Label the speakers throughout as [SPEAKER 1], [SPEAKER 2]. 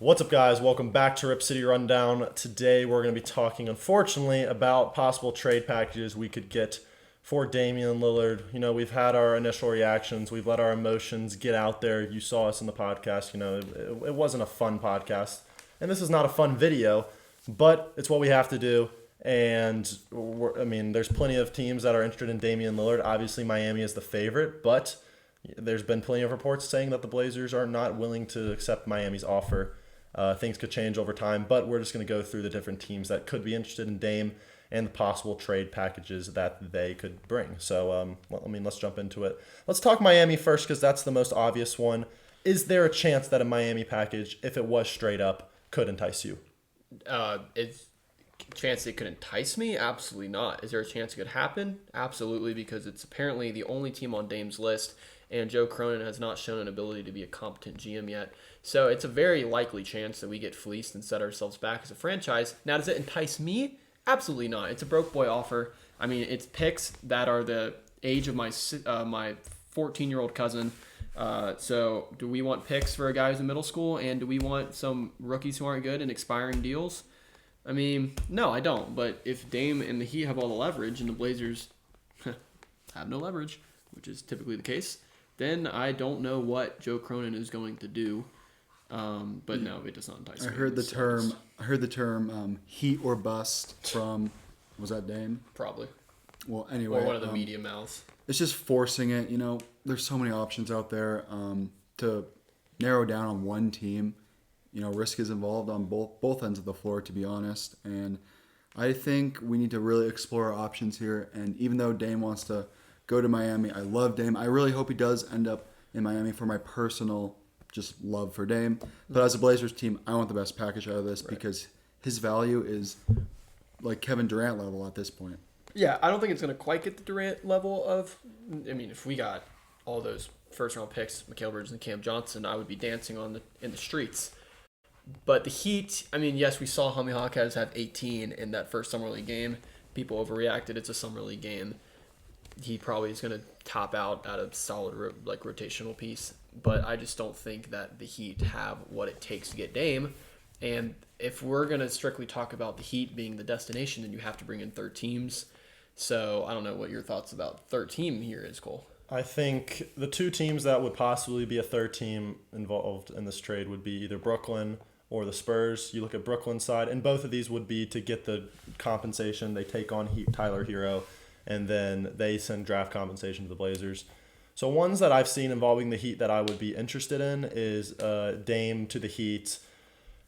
[SPEAKER 1] What's up, guys? Welcome back to Rip City Rundown. Today we're going to be talking, unfortunately, about possible trade packages we could get for Damian Lillard. You know, we've had our initial reactions. We've let our emotions get out there. You saw us in the podcast. You know, it wasn't a fun podcast. And this is not a fun video, but it's what we have to do. And, there's plenty of teams that are interested in Damian Lillard. Obviously, Miami is the favorite, but there's been plenty of reports saying that the Blazers are not willing to accept Miami's offer. Things could change over time, but we're just going to go through the different teams that could be interested in Dame and the possible trade packages that they could bring. So, let's jump into it. Let's talk Miami first because that's the most obvious one. Is there a chance that a Miami package, if it was straight up, could entice you?
[SPEAKER 2] It's a chance it could entice me? Absolutely not. Is there a chance it could happen? Absolutely, because it's apparently the only team on Dame's list, and Joe Cronin has not shown an ability to be a competent GM yet. So it's a very likely chance that we get fleeced and set ourselves back as a franchise. Now, does it entice me? Absolutely not. It's a broke boy offer. I mean, it's picks that are the age of my 14-year-old cousin. So do we want picks for a guy who's in middle school, and do we want some rookies who aren't good and expiring deals? I mean, no, I don't. But if Dame and the Heat have all the leverage and the Blazers have no leverage, which is typically the case, then I don't know what Joe Cronin is going to do. But no, it does not entice me.
[SPEAKER 3] I heard the term heat or bust from, was that Dame?
[SPEAKER 2] Probably.
[SPEAKER 3] Well, anyway.
[SPEAKER 2] Or one of the media mouths.
[SPEAKER 3] It's just forcing it. You know, there's so many options out there to narrow down on one team. You know, risk is involved on both ends of the floor, to be honest. And I think we need to really explore our options here. And even though Dame wants to go to Miami, I love Dame. I really hope he does end up in Miami for my personal just love for Dame. But as a Blazers team, I want the best package out of this because his value is like Kevin Durant level at this point.
[SPEAKER 2] Yeah, I don't think it's going to quite get the Durant level of... I mean, if we got all those first-round picks, Mikal Bridges and Cam Johnson, I would be dancing in the streets. But the Heat, I mean, yes, we saw Jaime Jaquez have 18 in that first Summer League game. People overreacted. It's a Summer League game. He probably is going to top out at a solid rotational piece. But I just don't think that the Heat have what it takes to get Dame. And if we're going to strictly talk about the Heat being the destination, then you have to bring in third teams. So I don't know what your thoughts about third team here is, Cole.
[SPEAKER 1] I think the two teams that would possibly be a third team involved in this trade would be either Brooklyn or the Spurs. You look at Brooklyn's side, and both of these would be to get the compensation. They take on Tyler Hero, and then they send draft compensation to the Blazers. So ones that I've seen involving the Heat that I would be interested in is Dame to the Heat,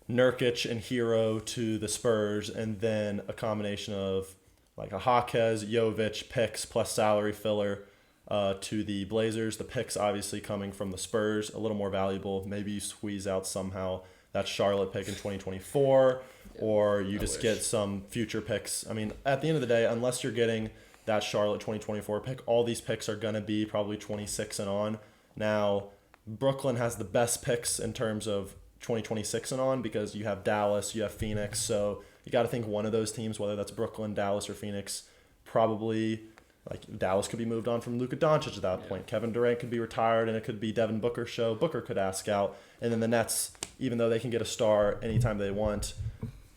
[SPEAKER 1] Nurkic and Hero to the Spurs, and then a combination of like a Jaquez, Jovic picks plus salary filler to the Blazers. The picks obviously coming from the Spurs, a little more valuable. Maybe you squeeze out somehow that Charlotte pick in 2024, or you just get some future picks. I mean, at the end of the day, unless you're getting that Charlotte 2024 pick, all these picks are going to be probably 26 and on. Now, Brooklyn has the best picks in terms of 2026 and on because you have Dallas, you have Phoenix. So you got to think one of those teams, whether that's Brooklyn, Dallas, or Phoenix, probably like Dallas could be moved on from Luka Doncic at that point. Kevin Durant could be retired, and it could be Devin Booker's show. Booker could ask out. And then the Nets, even though they can get a star anytime they want,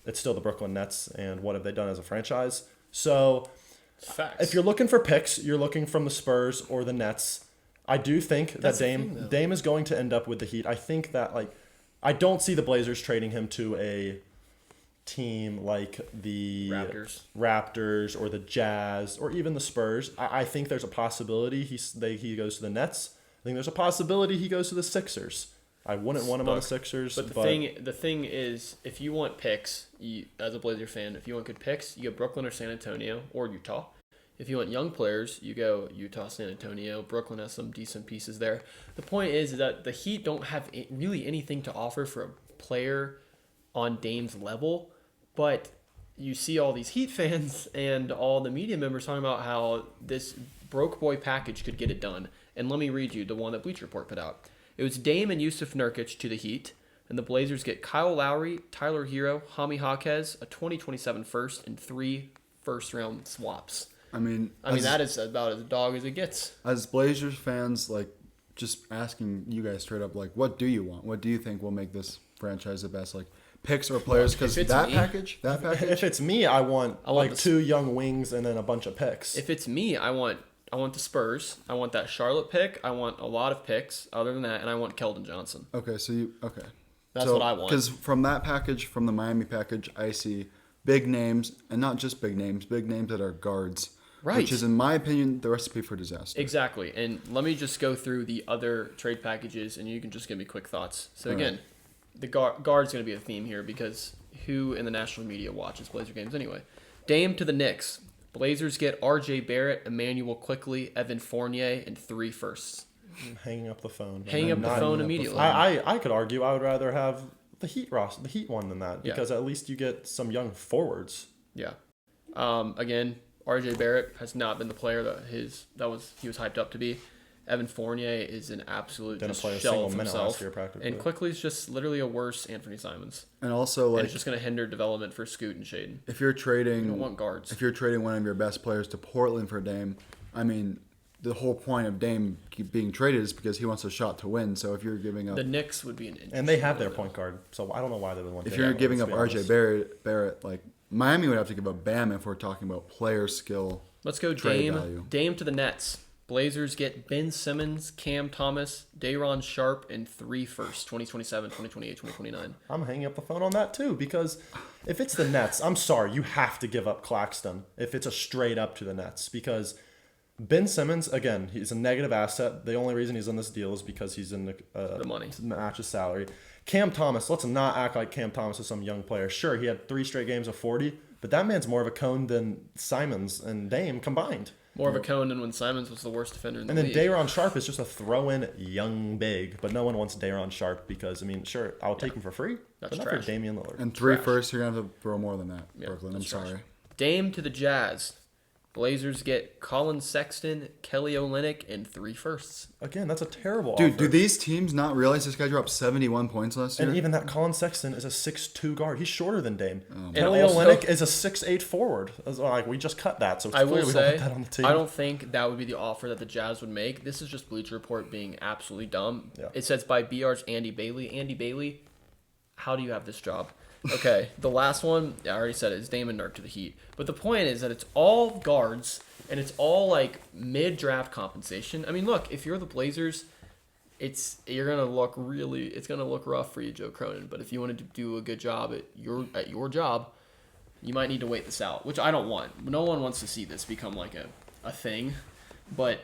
[SPEAKER 1] it's still the Brooklyn Nets. And what have they done as a franchise? So
[SPEAKER 2] Facts.
[SPEAKER 1] If you're looking for picks, you're looking from the Spurs or the Nets. I do think that Dame is going to end up with the Heat. I think that I don't see the Blazers trading him to a team like the Raptors or the Jazz or even the Spurs. I think there's a possibility he goes to the Nets. I think there's a possibility he goes to the Sixers. I wouldn't want him on the Sixers.
[SPEAKER 2] But the thing is, if you want picks, as a Blazer fan, if you want good picks, you go Brooklyn or San Antonio or Utah. If you want young players, you go Utah, San Antonio. Brooklyn has some decent pieces there. The point is that the Heat don't have really anything to offer for a player on Dame's level. But you see all these Heat fans and all the media members talking about how this broke boy package could get it done. And let me read you the one that Bleacher Report put out. It was Dame and Yusuf Nurkic to the Heat, and the Blazers get Kyle Lowry, Tyler Hero, Jaime Jaquez, a 2027 first, and 3 first-round swaps.
[SPEAKER 3] I mean,
[SPEAKER 2] that is about as dog as it gets.
[SPEAKER 3] As Blazers fans, just asking you guys straight up, what do you want? What do you think will make this franchise the best like picks or players because
[SPEAKER 2] if it's
[SPEAKER 3] that
[SPEAKER 2] me-
[SPEAKER 3] package.
[SPEAKER 1] If it's me, I want like
[SPEAKER 2] the-
[SPEAKER 1] 2 young wings and then a bunch of picks.
[SPEAKER 2] If it's me, I want the Spurs. I want that Charlotte pick. I want a lot of picks other than that, and I want Keldon Johnson.
[SPEAKER 3] Okay, so you okay.
[SPEAKER 2] That's what I want.
[SPEAKER 3] Because from that package, from the Miami package, I see big names, and not just big names that are guards.
[SPEAKER 2] Right.
[SPEAKER 3] Which is, in my opinion, the recipe for disaster.
[SPEAKER 2] Exactly. And let me just go through the other trade packages, and you can just give me quick thoughts. So, again, the guard's going to be a theme here because who in the national media watches Blazer games anyway? Dame to the Knicks. Blazers get R.J. Barrett, Emmanuel Quickly, Evan Fournier, and 3 firsts.
[SPEAKER 1] I'm hanging up the phone.
[SPEAKER 2] Hanging up the phone immediately.
[SPEAKER 1] I could argue I would rather have the Heat one than that because at least you get some young forwards.
[SPEAKER 2] Yeah. Again, R.J. Barrett has not been the player that he was hyped up to be. Evan Fournier is an absolute
[SPEAKER 1] Didn't
[SPEAKER 2] just
[SPEAKER 1] play a
[SPEAKER 2] shell
[SPEAKER 1] single
[SPEAKER 2] of
[SPEAKER 1] minute
[SPEAKER 2] himself.
[SPEAKER 1] last year practically.
[SPEAKER 2] And Quickly's just literally a worse Anthony Simons.
[SPEAKER 3] And also,
[SPEAKER 2] And it's just going to hinder development for Scoot and Shaden.
[SPEAKER 3] if you're trading,
[SPEAKER 2] You don't want guards.
[SPEAKER 3] if you're trading one of your best players to Portland for Dame, I mean, the whole point of Dame being traded is because he wants a shot to win. So if you're giving up,
[SPEAKER 2] The Knicks would be an interesting
[SPEAKER 1] And they have their
[SPEAKER 2] one,
[SPEAKER 1] point guard, so I don't know why they would want.
[SPEAKER 3] if
[SPEAKER 1] Dame,
[SPEAKER 3] you're giving
[SPEAKER 1] let's
[SPEAKER 3] up
[SPEAKER 1] be
[SPEAKER 3] RJ
[SPEAKER 1] honest.
[SPEAKER 3] Barrett, like Miami would have to give up Bam if we're talking about player skill.
[SPEAKER 2] Let's go
[SPEAKER 3] trade value.
[SPEAKER 2] Dame to the Nets. Blazers get Ben Simmons, Cam Thomas, Day'Ron Sharp, and 3 firsts, 2027, 2028, 2029.
[SPEAKER 1] I'm hanging up the phone on that too because if it's the Nets, I'm sorry, you have to give up Claxton if it's a straight up to the Nets because Ben Simmons, again, he's a negative asset. The only reason he's on this deal is because he's in
[SPEAKER 2] The money.
[SPEAKER 1] to match his salary. Cam Thomas, let's not act like Cam Thomas is some young player. Sure, he had 3 straight games of 40, but that man's more of a cone than Simons and Dame combined.
[SPEAKER 2] More of a cone than when Simons was the worst defender in the
[SPEAKER 1] And then
[SPEAKER 2] league.
[SPEAKER 1] Day'Ron Sharp is just a throw-in young big, but no one wants Day'Ron Sharp because, I mean, sure, I'll take him for free,
[SPEAKER 2] That's
[SPEAKER 1] but not
[SPEAKER 2] trash.
[SPEAKER 1] for Damian Lillard.
[SPEAKER 3] And 3
[SPEAKER 2] Trash.
[SPEAKER 3] firsts, you're gonna have to throw more than that,
[SPEAKER 2] Yeah,
[SPEAKER 3] Brooklyn. I'm
[SPEAKER 2] that's trash.
[SPEAKER 3] sorry.
[SPEAKER 2] Dame to the Jazz. Blazers get Colin Sexton, Kelly Olynyk, and 3 firsts.
[SPEAKER 1] Again, that's a terrible
[SPEAKER 3] Dude,
[SPEAKER 1] offer.
[SPEAKER 3] do these teams not realize this guy dropped 71 points last year?
[SPEAKER 1] And even that Colin Sexton is a 6'2 guard. He's shorter than Dame.
[SPEAKER 2] And
[SPEAKER 1] Kelly
[SPEAKER 2] also-
[SPEAKER 1] Olynyk is a 6'8 forward. That's like, we just cut that, so it's
[SPEAKER 2] I
[SPEAKER 1] clear
[SPEAKER 2] will
[SPEAKER 1] we
[SPEAKER 2] say,
[SPEAKER 1] don't want that on the team.
[SPEAKER 2] I don't think that would be the offer that the Jazz would make. This is just Bleacher Report being absolutely dumb.
[SPEAKER 1] Yeah.
[SPEAKER 2] It says by BR's Andy Bailey. Andy Bailey, how do you have this job? Okay, the last one, I already said it, is Dame and Nurk to the Heat. But the point is that it's all guards, and it's all like mid-draft compensation. I mean, look, if you're the Blazers, it's gonna look rough for you, Joe Cronin. But if you wanted to do a good job at your job, you might need to wait this out, which I don't want. No one wants to see this become like a thing. But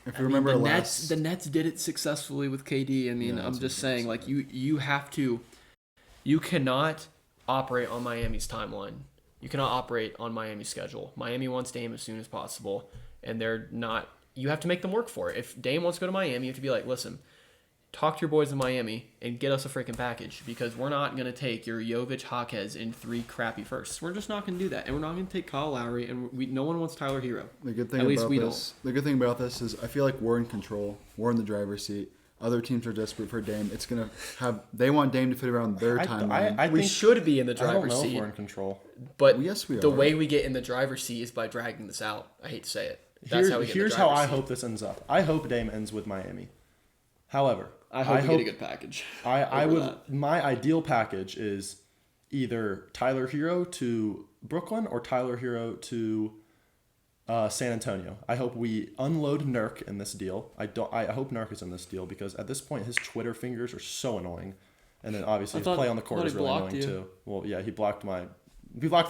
[SPEAKER 3] if you remember
[SPEAKER 2] the
[SPEAKER 3] last,
[SPEAKER 2] Nets did it successfully with KD. I mean,
[SPEAKER 3] Yeah,
[SPEAKER 2] I'm
[SPEAKER 3] that's
[SPEAKER 2] just
[SPEAKER 3] what I'm
[SPEAKER 2] saying, like you cannot operate on Miami's timeline. You cannot operate on Miami's schedule. Miami wants Dame as soon as possible, and they're not. You have to make them work for it. If Dame wants to go to Miami, you have to be like, listen, talk to your boys in Miami and get us a freaking package because we're not going to take your Jovic Jaquez in 3 crappy firsts. We're just not going to do that. And we're not going to take Kyle Lowry, and no one wants Tyler Hero.
[SPEAKER 3] the good thing
[SPEAKER 2] At least
[SPEAKER 3] about
[SPEAKER 2] we
[SPEAKER 3] this, the good thing about this is I feel like we're in control. We're in the driver's seat. Other teams are desperate for Dame. It's gonna have. They want Dame to fit around their timeline.
[SPEAKER 1] I
[SPEAKER 2] We
[SPEAKER 1] think
[SPEAKER 2] should be in the
[SPEAKER 1] I don't
[SPEAKER 2] driver's
[SPEAKER 1] know if
[SPEAKER 2] seat,
[SPEAKER 1] we're in control.
[SPEAKER 2] but
[SPEAKER 3] Yes, we
[SPEAKER 2] the
[SPEAKER 3] are.
[SPEAKER 2] way we get in the driver's seat is by dragging this out. I hate to say it. That's how we get in the
[SPEAKER 1] Here's how
[SPEAKER 2] driver's
[SPEAKER 1] I
[SPEAKER 2] seat.
[SPEAKER 1] hope this ends up. I hope Dame ends with Miami. However,
[SPEAKER 2] I hope we get a good package.
[SPEAKER 1] I
[SPEAKER 2] over
[SPEAKER 1] would.
[SPEAKER 2] that.
[SPEAKER 1] My ideal package is either Tyler Hero to Brooklyn or Tyler Hero to San Antonio. I hope we unload Nurk in this deal. I hope Nurk is in this deal because at this point his Twitter fingers are so annoying, and then obviously
[SPEAKER 2] I
[SPEAKER 1] his
[SPEAKER 2] thought-
[SPEAKER 1] play on the court
[SPEAKER 2] thought
[SPEAKER 1] is
[SPEAKER 2] he
[SPEAKER 1] really
[SPEAKER 2] blocked
[SPEAKER 1] annoying
[SPEAKER 2] you.
[SPEAKER 1] too. Well, yeah, he blocked the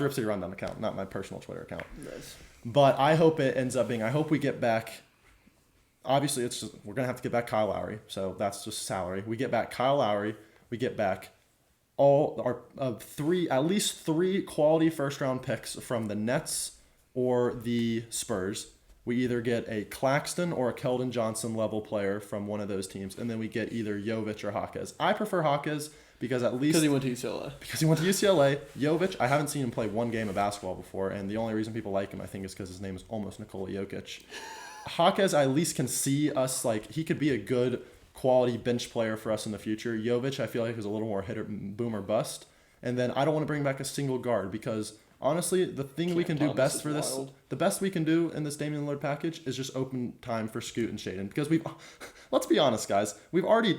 [SPEAKER 1] Rip City Rundown account, not my personal Twitter account.
[SPEAKER 2] Nice.
[SPEAKER 1] But I hope it ends up being. I hope we get back. Obviously, we're gonna have to get back Kyle Lowry, so that's just salary. We get back Kyle Lowry. We get back all our at least three quality first round picks from the Nets or the Spurs. We either get a Claxton or a Keldon Johnson level player from one of those teams, and then we get either Jovic or Jaquez. I prefer Jaquez because at least
[SPEAKER 2] Because he went to UCLA.
[SPEAKER 1] because he went to UCLA. Jovic, I haven't seen him play one game of basketball before, and the only reason people like him, I think, is because his name is almost Nikola Jokic. Jaquez, I at least can see us, like, he could be a good quality bench player for us in the future. Jovic, I feel like, is a little more hit or boom or bust. And then I don't want to bring back a single guard because Honestly, the thing we
[SPEAKER 2] Cam
[SPEAKER 1] can do
[SPEAKER 2] Thomas
[SPEAKER 1] best
[SPEAKER 2] is
[SPEAKER 1] for this,
[SPEAKER 2] wild.
[SPEAKER 1] the best we can do in this Damian Lillard package is just open time for Scoot and Shaden because let's be honest, guys, we've already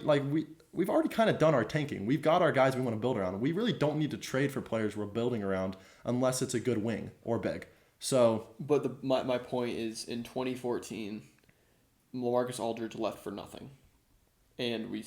[SPEAKER 1] kind of done our tanking. We've got our guys we want to build around. We really don't need to trade for players we're building around unless it's a good wing or big. So,
[SPEAKER 2] But my point is, in 2014, LaMarcus Aldridge left for nothing, and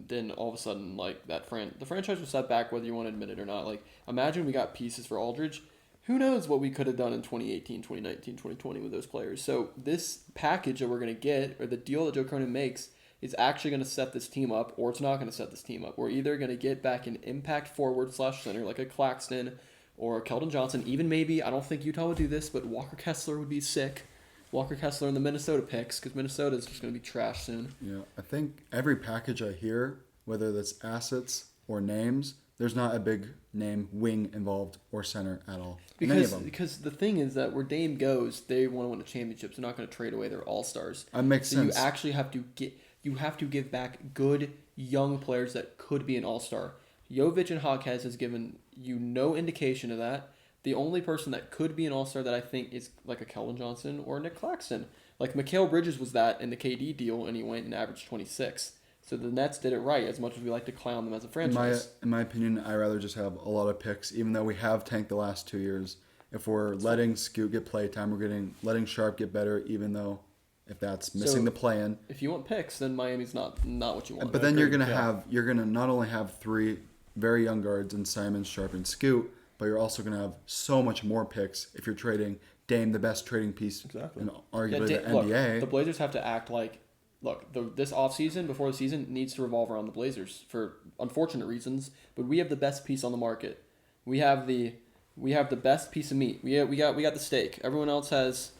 [SPEAKER 2] then all of a sudden, like the franchise was set back, whether you want to admit it or not. Like, imagine we got pieces for Aldridge. Who knows what we could have done in 2018, 2019, 2020 with those players. So this package that we're going to get, or the deal that Joe Cronin makes, is actually going to set this team up, or it's not going to set this team up. We're either going to get back an impact forward / center like a Claxton or a Keldon Johnson. Even maybe, I don't think Utah would do this, but Walker Kessler would be sick. Walker Kessler in the Minnesota picks, because Minnesota is just going to be trash soon.
[SPEAKER 3] Yeah, I think every package I hear, whether that's assets or names, there's not a big name wing involved or center at all.
[SPEAKER 2] Because the thing is that where Dame goes, they want to win a championship. They're not going to trade away their all-stars.
[SPEAKER 3] That makes sense.
[SPEAKER 2] You actually have to give back good young players that could be an all-star. Jovic and Hawkes has given you no indication of that. The only person that could be an all-star that I think is like a Keldon Johnson or a Nick Claxton. Like Mikal Bridges was that in the KD deal, and he went and averaged 26. So the Nets did it right, as much as we like to clown them as a franchise.
[SPEAKER 3] In my opinion, I'd rather just have a lot of picks, even though we have tanked the last 2 years. If we're letting Scoot get play time, we're letting Sharp get better, even though if that's missing the play-in.
[SPEAKER 2] If you want picks, then Miami's not what you want.
[SPEAKER 3] But then you're gonna not only have 3 very young guards in Simons, Sharp, and Scoot, but you're also gonna have so much more picks if you're trading Dame, the best trading piece in arguably the NBA.
[SPEAKER 2] Look, the Blazers have to act like. Look, this offseason, before the season, needs to revolve around the Blazers for unfortunate reasons. But we have the best piece on the market. We have the best piece of meat. We got the steak. Everyone else has,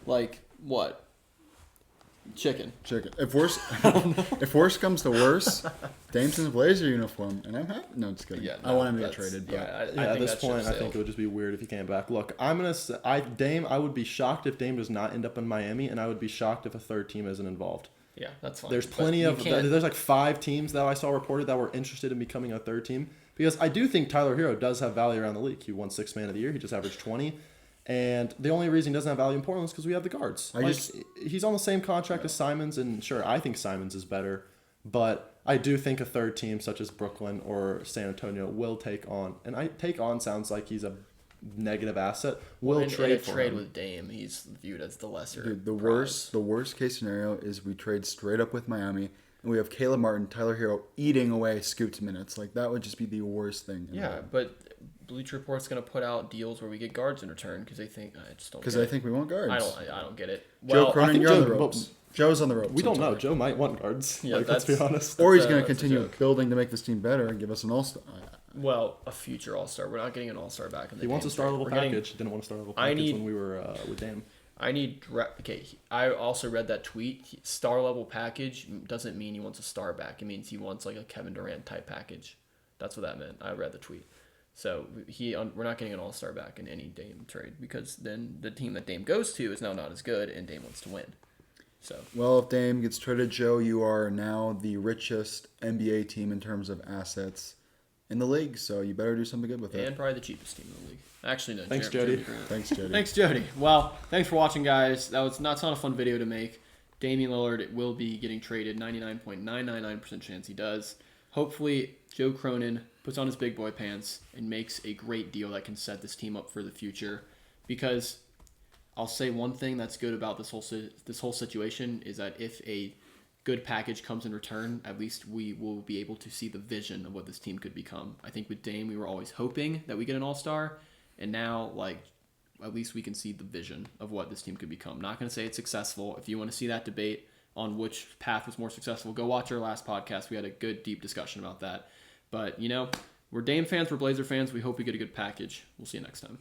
[SPEAKER 2] like, what? Chicken.
[SPEAKER 3] If worse comes to worse, Dame's in the Blazer uniform, and I'm happy. No, just kidding.
[SPEAKER 2] Yeah,
[SPEAKER 3] I want him to get traded. But
[SPEAKER 1] at this point, I think it would just be weird if he came back. Look, I'm gonna say, I would be shocked if Dame does not end up in Miami, and I would be shocked if a third team isn't involved.
[SPEAKER 2] Yeah, that's fine.
[SPEAKER 1] There's plenty of. There's like 5 teams that I saw reported that were interested in becoming a third team because I do think Tyler Hero does have value around the league. He won 6th Man of the Year. He just averaged 20. And the only reason he doesn't have value in Portland is because we have the guards. He's on the same contract as Simons, and sure, I think Simons is better, but I do think a third team such as Brooklyn or San Antonio will take on. And take on sounds like he's a negative asset. Trade
[SPEAKER 2] with Dame, he's viewed as the lesser.
[SPEAKER 3] Dude, the worst case scenario is we trade straight up with Miami, and we have Caleb Martin, Tyler Hero eating away Scoot's minutes. Like that would just be the worst thing.
[SPEAKER 2] Yeah, but Bleacher Report's going to put out deals where we get guards in return because they think
[SPEAKER 3] because they think we want guards.
[SPEAKER 2] I don't get it.
[SPEAKER 3] Joe Cronin, you're on the ropes. Joe's on the ropes.
[SPEAKER 1] We don't know. Joe might want guards.
[SPEAKER 2] Yeah,
[SPEAKER 1] let's be honest.
[SPEAKER 3] Or he's going to continue building to make this team better and give us an all-star.
[SPEAKER 2] Well, a future all-star. We're not getting an all-star back.
[SPEAKER 1] He wants a star-level package. Didn't want a star-level package when we were with Dame.
[SPEAKER 2] I also read that tweet. Star-level package doesn't mean he wants a star back. It means he wants like a Kevin Durant type package. That's what that meant. I read the tweet. So we're not getting an all-star back in any Dame trade because then the team that Dame goes to is now not as good, and Dame wants to win. So
[SPEAKER 3] well, if Dame gets traded, Joe, you are now the richest NBA team in terms of assets in the league. So you better do something good with it.
[SPEAKER 2] And probably the cheapest team in the league. Actually, no.
[SPEAKER 1] Thanks, Jody.
[SPEAKER 3] Thanks, Jody.
[SPEAKER 2] Thanks, Jody. Well, thanks for watching, guys. That's not a fun video to make. Damian Lillard will be getting traded. 99.999% chance he does. Hopefully, Joe Cronin puts on his big boy pants and makes a great deal that can set this team up for the future. Because I'll say one thing that's good about this whole situation is that if a good package comes in return, at least we will be able to see the vision of what this team could become. I think with Dame, we were always hoping that we get an all-star, and now at least we can see the vision of what this team could become. Not going to say it's successful. If you want to see that debate on which path was more successful, go watch our last podcast. We had a good, deep discussion about that. But, we're Dame fans, we're Blazer fans. We hope we get a good package. We'll see you next time.